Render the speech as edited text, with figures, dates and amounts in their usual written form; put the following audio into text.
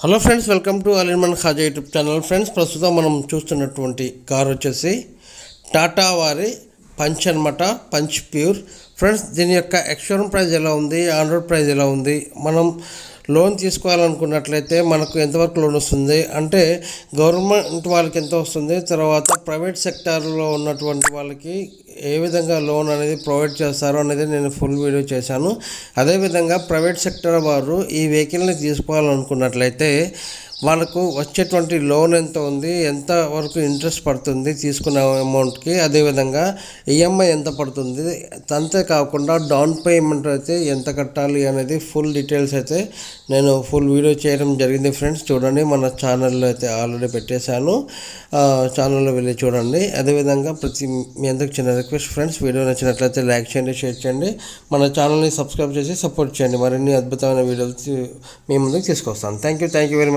Hello friends, welcome to Alirman Khaja YouTube channel. Friends, ప్రస్తుతం మనం చూస్తున్నటువంటి కార్ వచ్చేసి టాటా వారి పంచ్ అనమాట, పంచ్ ప్యూర్. ఫ్రెండ్స్, దీని యొక్క ఎక్స్షోరూమ్ ప్రైస్ ఎలా ఉంది, ఆన్ రోడ్ ప్రైస్ ఎలా ఉంది, మనం లోన్ తీసుకోవాలనుకున్నట్లయితే మనకు ఎంతవరకు లోన్ వస్తుంది, అంటే గవర్నమెంట్ వాళ్ళకి ఎంత వస్తుంది, తర్వాత ప్రైవేట్ సెక్టార్లో ఉన్నటువంటి వాళ్ళకి ఏ విధంగా లోన్ అనేది ప్రొవైడ్ చేస్తారు అనేది నేను ఫుల్ వీడియో చేశాను. అదేవిధంగా ప్రైవేట్ సెక్టర్ వారు ఈ వెహికల్ని తీసుకోవాలనుకున్నట్లయితే వాళ్ళకు వచ్చేటువంటి లోన్ ఎంత ఉంది, ఎంత వరకు ఇంట్రెస్ట్ పడుతుంది తీసుకున్న అమౌంట్కి, అదేవిధంగా ఈఎంఐ ఎంత పడుతుంది, అంతేకాకుండా డౌన్ పేమెంట్ అయితే ఎంత కట్టాలి అనేది ఫుల్ డీటెయిల్స్ అయితే నేను ఫుల్ వీడియో చేయడం జరిగింది. ఫ్రెండ్స్, చూడండి, మన ఛానల్లో అయితే ఆల్రెడీ పెట్టేశాను, ఛానల్లో వెళ్ళి చూడండి. అదేవిధంగా మీ అందరికి చిన్న రిక్వెస్ట్ ఫ్రెండ్స్, వీడియో నచ్చినట్లయితే లైక్ చేయండి, షేర్ చేయండి, మన ఛానల్ని సబ్స్క్రైబ్ చేసి సపోర్ట్ చేయండి. మరిన్ని అద్భుతమైన వీడియోలు మీ ముందుకు తీసుకొస్తాను. Thank you very much.